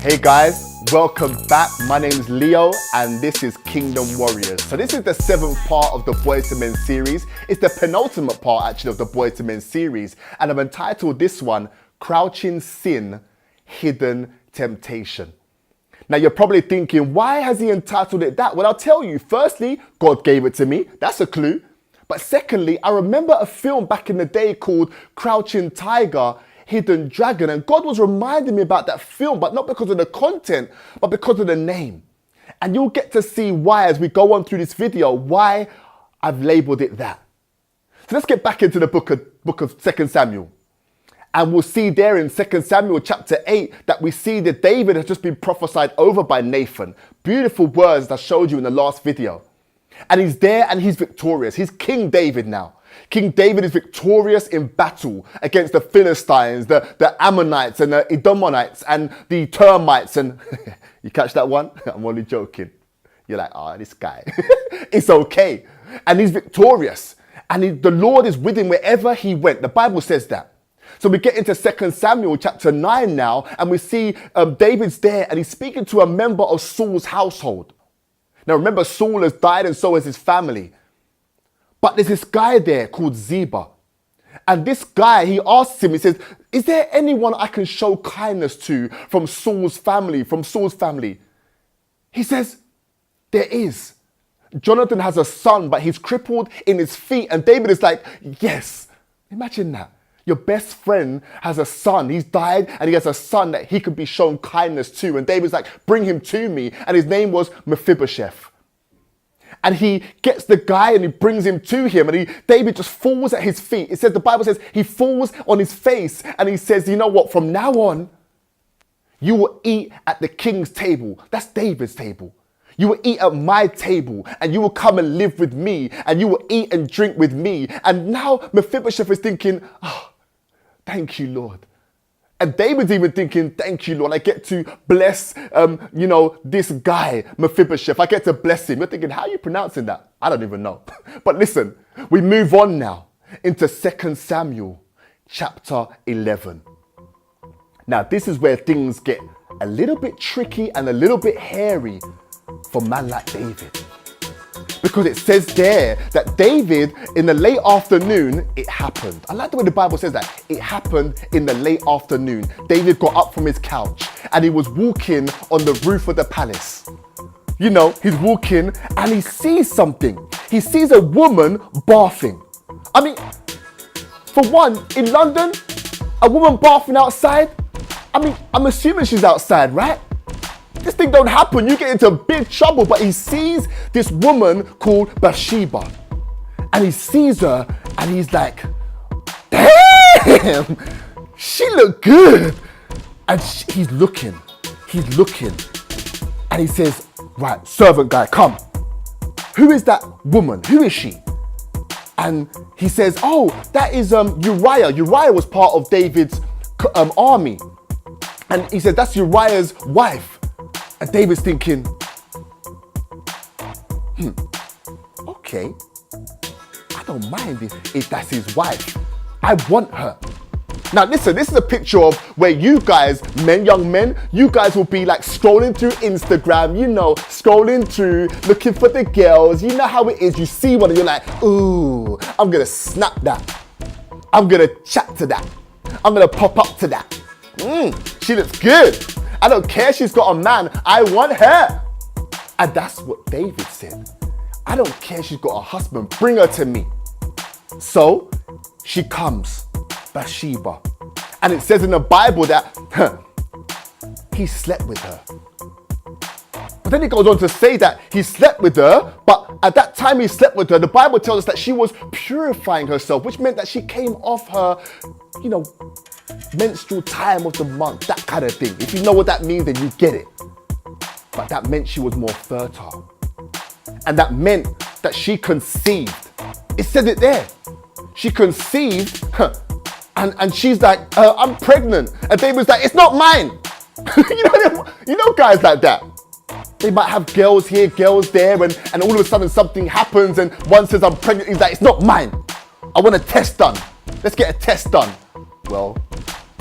Hey guys, welcome back. My name is Leo and this is Kingdom Warriors. So this is the 7th part of the Boys to Men series. It's the penultimate part actually of the Boys to Men series. And I've entitled this one, Crouching Sin, Hidden Temptation. Now you're probably thinking, why has he entitled it that? Well, I'll tell you. Firstly, God gave it to me. That's a clue. But secondly, I remember a film back in the day called Crouching Tiger, Hidden Dragon, and God was reminding me about that film, but not because of the content, but because of the name. And you'll get to see why as we go on through this video, why I've labeled it that. So let's get back into the book of 2 Samuel. And we'll see there in 2 Samuel chapter 8 that we see that David has just been prophesied over by Nathan. Beautiful words that I showed you in the last video. And he's there and he's victorious. He's King David now. King David is victorious in battle against the Philistines, the Ammonites and the Edomites and the termites. And you catch that one? I'm only joking. You're like, oh, this guy. It's okay. And he's victorious. And the Lord is with him wherever he went. The Bible says that. So we get into 2 Samuel chapter 9 now, and we see David's there and he's speaking to a member of Saul's household. Now remember, Saul has died and so has his family. But there's this guy there called Ziba. And this guy, he asks him, he says, is there anyone I can show kindness to from Saul's family, He says, there is. Jonathan has a son, but he's crippled in his feet. And David is like, yes. Imagine that. Your best friend has a son. He's died and he has a son that he could be shown kindness to. And David's like, bring him to me. And his name was Mephibosheth. And he gets the guy and he brings him to him. And David just falls at his feet. It says, the Bible says he falls on his face. And he says, you know what? From now on, you will eat at the king's table. That's David's table. You will eat at my table and you will come and live with me and you will eat and drink with me. And now Mephibosheth is thinking, oh, thank you, Lord. And David's even thinking, thank you, Lord. I get to bless, this guy, Mephibosheth. I get to bless him. You're thinking, how are you pronouncing that? I don't even know. But listen, we move on now into 2 Samuel chapter 11. Now, this is where things get a little bit tricky and a little bit hairy for a man like David. Because it says there that David, in the late afternoon, it happened. I like the way the Bible says that. It happened in the late afternoon. David got up from his couch and he was walking on the roof of the palace. You know, he's walking and he sees something. He sees a woman bathing. I mean, for one, in London, a woman bathing outside, I mean, I'm assuming she's outside, right? This thing don't happen. You get into big trouble. But he sees this woman called Bathsheba. And he sees her and he's like, damn, she look good. And he's looking. And he says, right, servant guy, come. Who is that woman? Who is she? And he says, oh, that is Uriah. Uriah was part of David's army. And he said, that's Uriah's wife. And David's thinking, okay, I don't mind if that's his wife. I want her. Now listen, this is a picture of where you guys, young men, you guys will be like scrolling through Instagram, scrolling through, looking for the girls. You know how it is. You see one and you're like, ooh, I'm going to snap that. I'm going to chat to that. I'm going to pop up to that. She looks good. I don't care she's got a man. I want her. And that's what David said. I don't care she's got a husband. Bring her to me. So she comes, Bathsheba. And it says in the Bible that he slept with her. But then it goes on to say that he slept with her, but at that time he slept with her, the Bible tells us that she was purifying herself, which meant that she came off her, menstrual time of the month, that kind of thing. If you know what that means, then you get it. But that meant she was more fertile. And that meant that she conceived. It said it there. She conceived, and she's like, I'm pregnant. And David's like, it's not mine. you know guys like that. They might have girls here, girls there, and all of a sudden something happens and one says I'm pregnant. He's like, it's not mine. I want a test done. Let's get a test done. Well,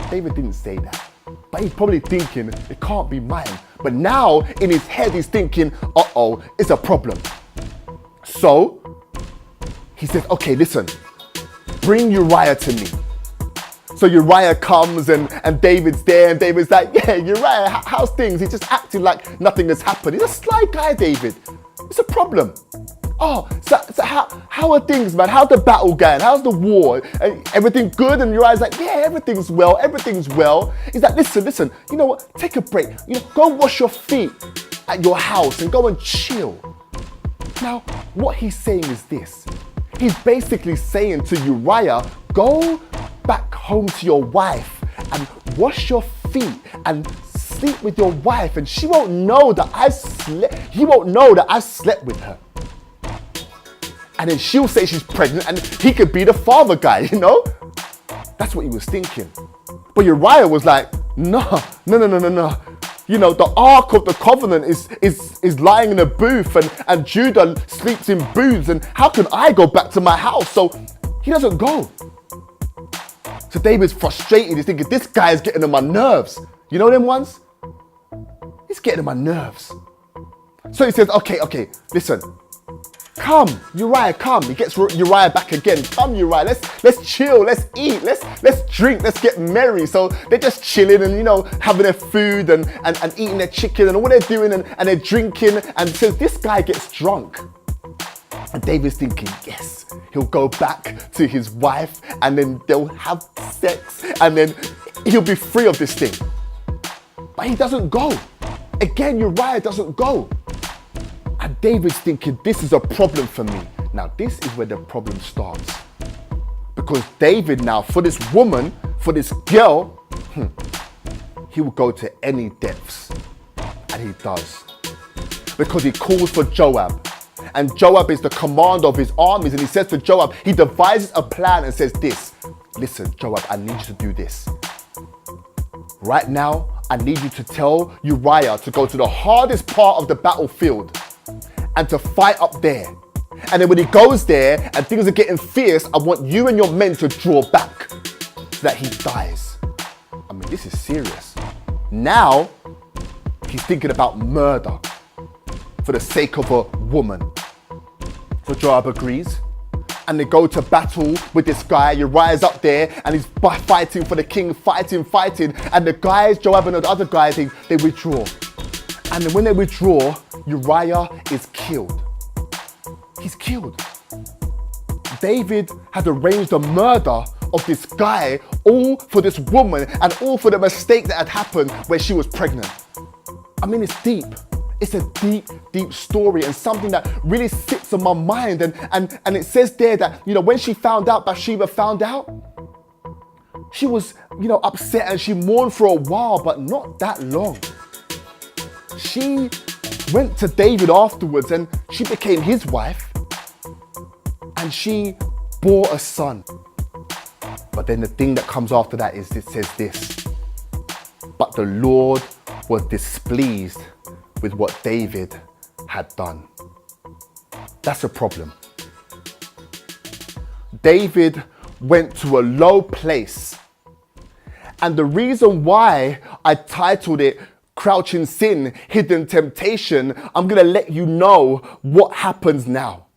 David didn't say that. But he's probably thinking, it can't be mine. But now in his head, he's thinking, uh-oh, it's a problem. So he says, okay, listen, bring Uriah to me. So Uriah comes and David's there, and David's like, yeah, Uriah, how's things? He's just acting like nothing has happened. He's a sly guy, David. It's a problem. Oh, so how are things, man? How's the battle going? How's the war? Everything good? And Uriah's like, yeah, everything's well. He's like, listen, you know what? Take a break. Go wash your feet at your house and go and chill. Now, what he's saying is this. He's basically saying to Uriah, go back home to your wife and wash your feet and sleep with your wife, and she won't know that he won't know that I slept with her. And then she'll say she's pregnant and he could be the father guy, That's what he was thinking. But Uriah was like, no. The Ark of the Covenant is lying in a booth, and Judah sleeps in booths, and how can I go back to my house? So he doesn't go. So David's frustrated. He's thinking, this guy is getting on my nerves. You know them ones? He's getting on my nerves. So he says, okay, listen. Come, Uriah, come. He gets Uriah back again. Come, Uriah, let's chill, let's eat, let's drink, let's get merry. So they're just chilling and, having their food and eating their chicken and all they're doing and they're drinking. And so this guy gets drunk. And David's thinking, yes, he'll go back to his wife and then they'll have sex and then he'll be free of this thing. But he doesn't go. Again, Uriah doesn't go. And David's thinking, this is a problem for me. Now, this is where the problem starts. Because David now, for this woman, for this girl, he will go to any depths. And he does. Because he calls for Joab. And Joab is the commander of his armies. And he says to Joab, he devises a plan and says this. Listen, Joab, I need you to do this. Right now, I need you to tell Uriah to go to the hardest part of the battlefield and to fight up there. And then when he goes there and things are getting fierce, I want you and your men to draw back so that he dies. I mean, this is serious. Now, he's thinking about murder for the sake of a woman. So Joab agrees. And they go to battle with this guy. Uriah's up there and he's fighting for the king, fighting. And the guys, Joab and the other guys, they withdraw. And then when they withdraw, Uriah is killed. He's killed. David had arranged the murder of this guy, all for this woman and all for the mistake that had happened where she was pregnant. I mean, it's deep. It's a deep story and something that really sits on my mind. And it says there that, when she found out, Bathsheba found out, she was, upset and she mourned for a while, but not that long. She went to David afterwards and she became his wife and she bore a son. But then the thing that comes after that is it says this. But the Lord was displeased with what David had done. That's a problem. David went to a low place. And the reason why I titled it Crouching Sin, Hidden Temptation, I'm going to let you know what happens now.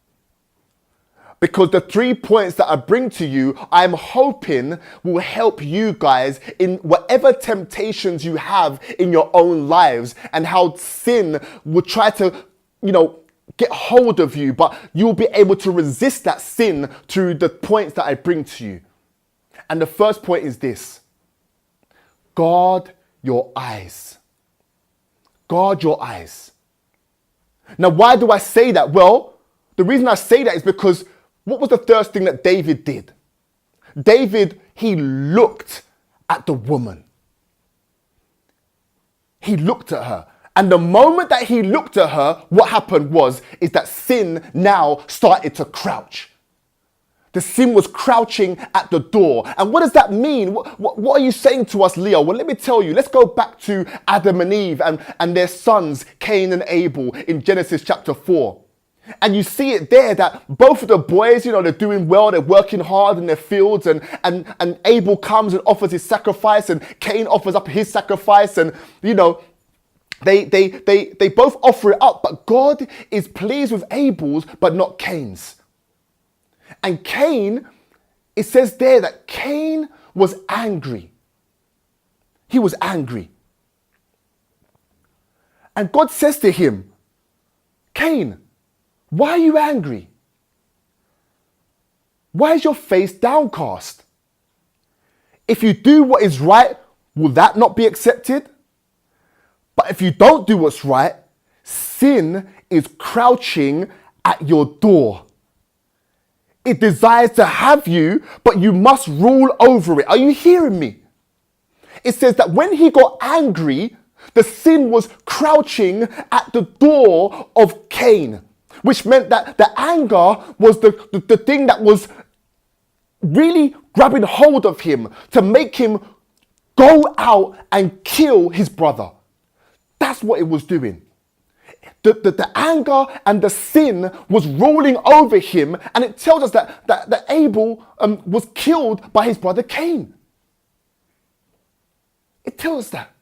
Because the 3 points that I bring to you, I'm hoping will help you guys in whatever temptations you have in your own lives and how sin will try to, get hold of you, but you'll be able to resist that sin through the points that I bring to you. And the first point is this. Guard your eyes. Guard your eyes. Now, why do I say that? Well, the reason I say that is because what was the first thing that David did? David, he looked at the woman. He looked at her. And the moment that he looked at her, what happened is that sin now started to crouch. The sin was crouching at the door. And what does that mean? What are you saying to us, Leo? Well, let me tell you. Let's go back to Adam and Eve and their sons, Cain and Abel, in Genesis chapter 4. And you see it there that both of the boys, they're doing well, they're working hard in their fields, and Abel comes and offers his sacrifice, and Cain offers up his sacrifice, and they both offer it up, but God is pleased with Abel's, but not Cain's. And Cain, it says there that Cain was angry. He was angry. And God says to him, Cain, why are you angry? Why is your face downcast? If you do what is right, will that not be accepted? But if you don't do what's right, sin is crouching at your door. It desires to have you, but you must rule over it. Are you hearing me? It says that when he got angry, the sin was crouching at the door of Cain, which meant that the anger was the thing that was really grabbing hold of him to make him go out and kill his brother. That's what it was doing. The anger and the sin was rolling over him, and it tells us that Abel was killed by his brother Cain. It tells us that.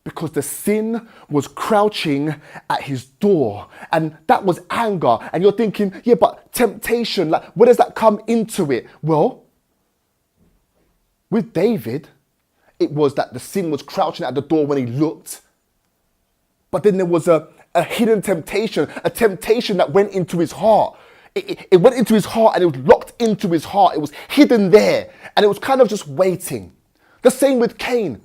Because the sin was crouching at his door, and that was anger. And you're thinking, yeah, but temptation, like, where does that come into it? Well, with David, it was that the sin was crouching at the door when he looked. But then there was a hidden temptation, a temptation that went into his heart. It went into his heart and it was locked into his heart. It was hidden there and it was kind of just waiting. The same with Cain.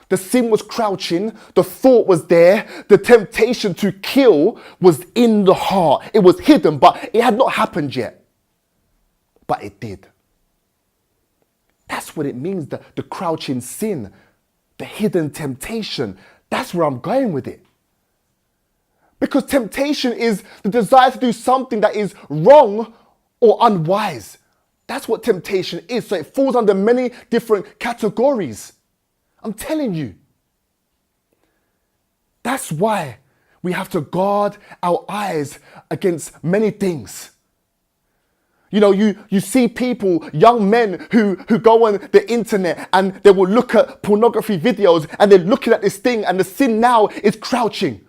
The sin was crouching, the thought was there, the temptation to kill was in the heart. It was hidden, but it had not happened yet. But it did. That's what it means, the crouching sin, the hidden temptation. That's where I'm going with it. Because temptation is the desire to do something that is wrong or unwise. That's what temptation is. So it falls under many different categories. I'm telling you. That's why we have to guard our eyes against many things. You see people, young men who go on the internet and they will look at pornography videos and they're looking at this thing and the sin now is crouching.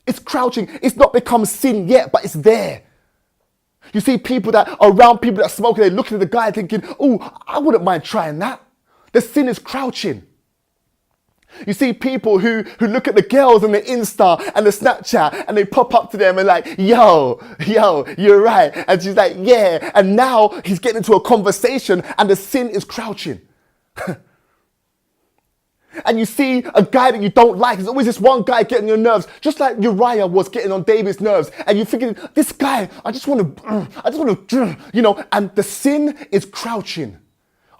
It's crouching. It's not become sin yet, but it's there. You see people that are around people that smoke and they're looking at the guy thinking, oh, I wouldn't mind trying that. The sin is crouching. You see people who look at the girls on the Insta and the Snapchat and they pop up to them and like, yo, you're right. And she's like, yeah. And now he's getting into a conversation and the sin is crouching. And you see a guy that you don't like. There's always this one guy getting on your nerves, just like Uriah was getting on David's nerves. And you're thinking, this guy, I just want to, and the sin is crouching.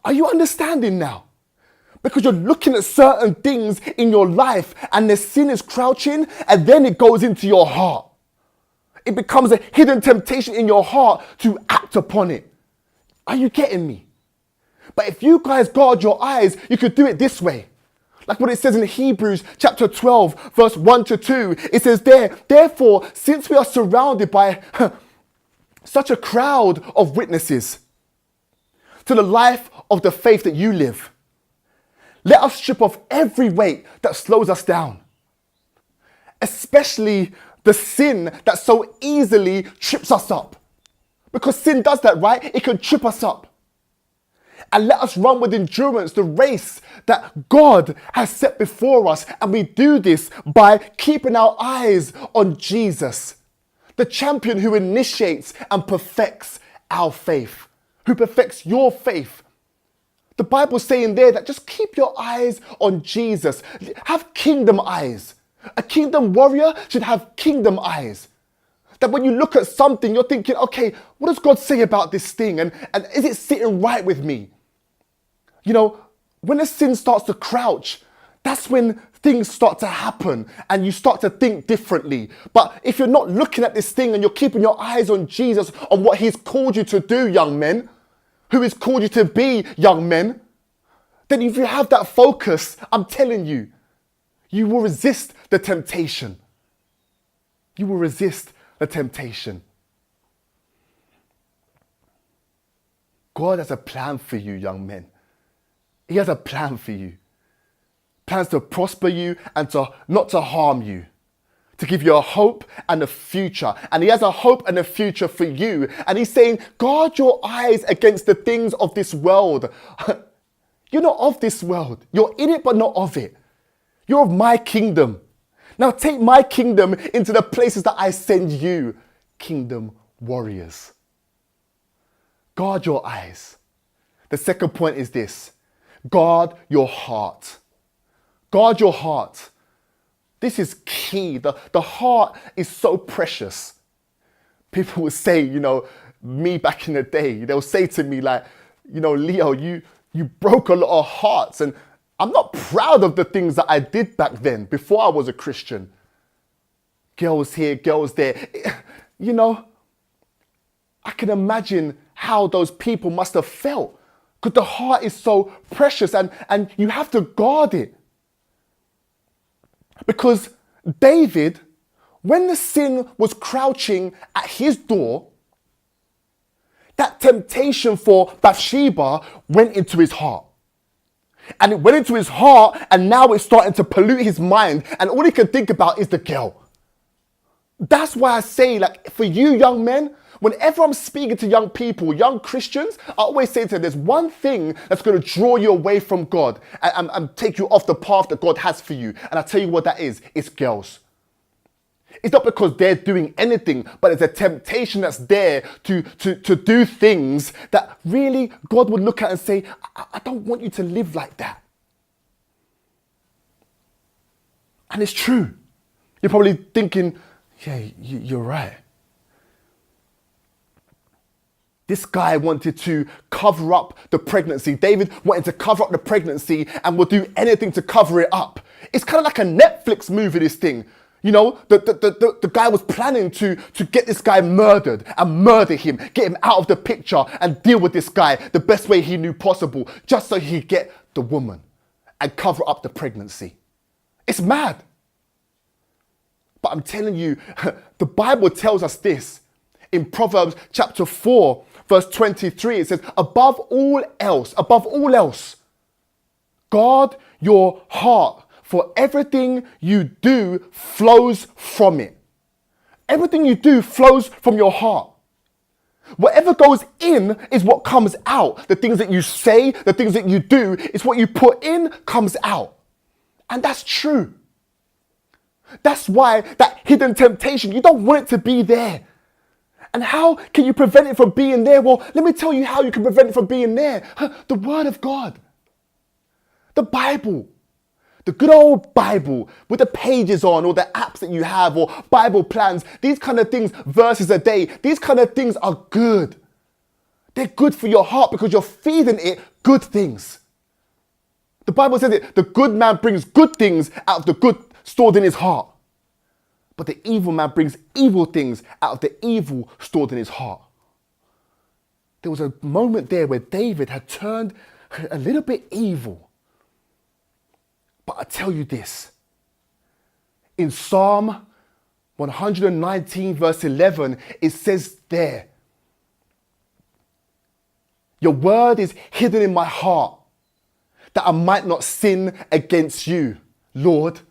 Are you understanding now? Because you're looking at certain things in your life and the sin is crouching and then it goes into your heart. It becomes a hidden temptation in your heart to act upon it. Are you getting me? But if you guys guard your eyes, you could do it this way. Like what it says in Hebrews chapter 12, verse 1-2. It says there, therefore, since we are surrounded by such a crowd of witnesses to the life of the faith that you live, let us strip off every weight that slows us down, especially the sin that so easily trips us up. Because sin does that, right? It can trip us up. And let us run with endurance the race that God has set before us. And we do this by keeping our eyes on Jesus, the champion who initiates and perfects our faith, who perfects your faith. The Bible's saying there that just keep your eyes on Jesus. Have kingdom eyes. A kingdom warrior should have kingdom eyes. That when you look at something, you're thinking, okay, what does God say about this thing? And is it sitting right with me? When a sin starts to crouch, that's when things start to happen and you start to think differently. But if you're not looking at this thing and you're keeping your eyes on Jesus, on what he's called you to do, young men, who has called you to be, young men, then if you have that focus, I'm telling you, you will resist the temptation. You will resist the temptation. God has a plan for you, young men. He has a plan for you. Plans to prosper you and to not to harm you. To give you a hope and a future. And he has a hope and a future for you. And he's saying, guard your eyes against the things of this world. You're not of this world. You're in it, but not of it. You're of my kingdom. Now take my kingdom into the places that I send you, kingdom warriors. Guard your eyes. The second point is this. Guard your heart. Guard your heart. This is key. The heart is so precious. People will say, me back in the day, they'll say to me like, Leo, you broke a lot of hearts. And I'm not proud of the things that I did back then, before I was a Christian. Girls here, girls there. I can imagine how those people must have felt. Because the heart is so precious and you have to guard it. Because David, when the sin was crouching at his door, that temptation for Bathsheba went into his heart. And it went into his heart, and now it's starting to pollute his mind, and all he can think about is the girl. That's why I say, for you young men, whenever I'm speaking to young people, young Christians, I always say to them, there's one thing that's going to draw you away from God and take you off the path that God has for you. And I tell you what that is. It's girls. It's not because they're doing anything, but it's a temptation that's there to do things that really God would look at and say, I don't want you to live like that. And it's true. You're probably thinking, yeah, you're right. This guy wanted to cover up the pregnancy. David wanted to cover up the pregnancy and would do anything to cover it up. It's kind of like a Netflix movie, this thing. The guy was planning to get this guy murdered and murder him, get him out of the picture and deal with this guy the best way he knew possible, just so he'd get the woman and cover up the pregnancy. It's mad. But I'm telling you, the Bible tells us this. In Proverbs chapter 4, verse 23, it says, above all else, guard your heart, for everything you do flows from it. Everything you do flows from your heart. Whatever goes in is what comes out. The things that you say, the things that you do, it's what you put in comes out. And that's true. That's why that hidden temptation, you don't want it to be there. And how can you prevent it from being there? Well, let me tell you how you can prevent it from being there. The Word of God. The Bible. The good old Bible with the pages on, or the apps that you have, or Bible plans. These kind of things, verses a day. These kind of things are good. They're good for your heart because you're feeding it good things. The Bible says it, the good man brings good things out of the good stored in his heart. But the evil man brings evil things out of the evil stored in his heart. There was a moment there where David had turned a little bit evil. But I tell you this, in Psalm 119 verse 11, it says there, your word is hidden in my heart that I might not sin against you, Lord.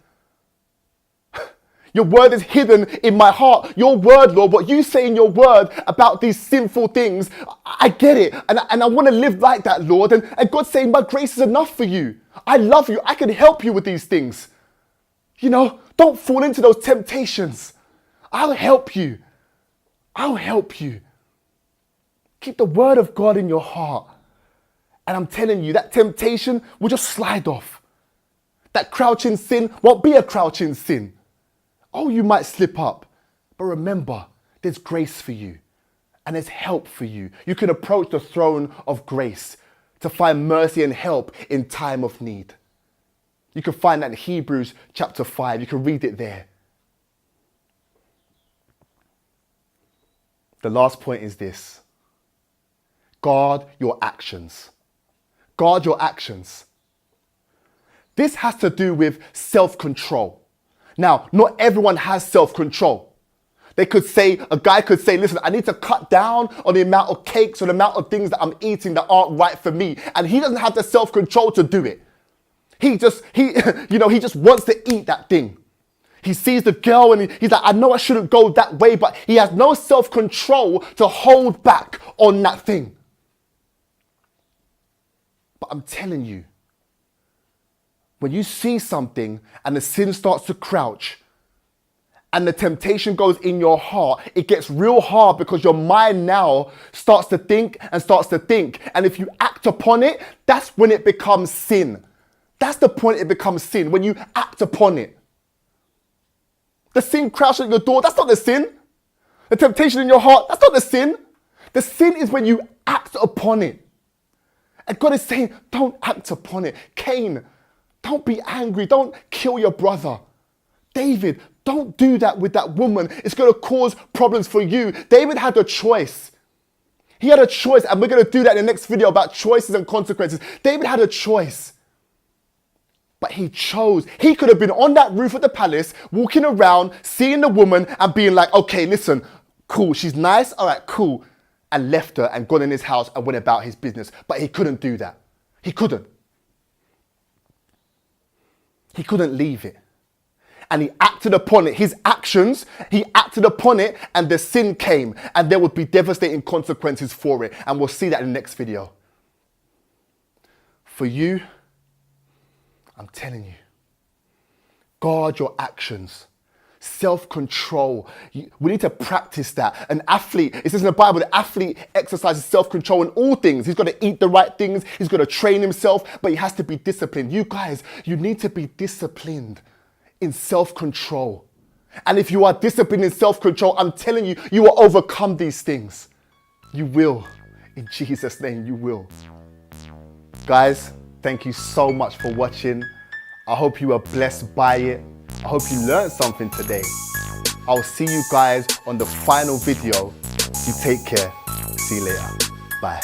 Your word is hidden in my heart. Your word, Lord, what you say in your word about these sinful things, I get it. And I want to live like that, Lord. And God's saying, my grace is enough for you. I love you. I can help you with these things. Don't fall into those temptations. I'll help you. I'll help you. Keep the word of God in your heart. And I'm telling you, that temptation will just slide off. That crouching sin won't be a crouching sin. Oh, you might slip up, but remember, there's grace for you and there's help for you. You can approach the throne of grace to find mercy and help in time of need. You can find that in Hebrews chapter 5. You can read it there. The last point is this. Guard your actions. Guard your actions. This has to do with self-control. Now, not everyone has self-control. A guy could say, listen, I need to cut down on the amount of cakes or the amount of things that I'm eating that aren't right for me. And he doesn't have the self-control to do it. He just wants to eat that thing. He sees the girl and he's like, I know I shouldn't go that way, but he has no self-control to hold back on that thing. But I'm telling you, when you see something and the sin starts to crouch and the temptation goes in your heart, it gets real hard because your mind now starts to think and starts to think. And if you act upon it, that's when it becomes sin. That's the point it becomes sin, when you act upon it. The sin crouching at your door, that's not the sin. The temptation in your heart, that's not the sin. The sin is when you act upon it. And God is saying, don't act upon it. Cain, don't be angry. Don't kill your brother. David, don't do that with that woman. It's going to cause problems for you. David had a choice. He had a choice, and we're going to do that in the next video about choices and consequences. David had a choice. But he chose. He could have been on that roof of the palace, walking around, seeing the woman and being like, okay, listen, cool, she's nice, all right, cool. And left her and gone in his house and went about his business. But he couldn't do that. He couldn't. He couldn't leave it. And he acted upon it. His actions, he acted upon it, and the sin came. And there would be devastating consequences for it. And we'll see that in the next video. For you, I'm telling you, guard your actions. Self-control. We need to practice that. An athlete, it says in the Bible, the athlete exercises self-control in all things. He's got to eat the right things. He's got to train himself, but he has to be disciplined. You guys, you need to be disciplined in self-control. And if you are disciplined in self-control, I'm telling you, you will overcome these things. You will. In Jesus' name, you will. Guys, thank you so much for watching. I hope you were blessed by it. I hope you learned something today. I'll see you guys on the final video. You take care. See you later. Bye.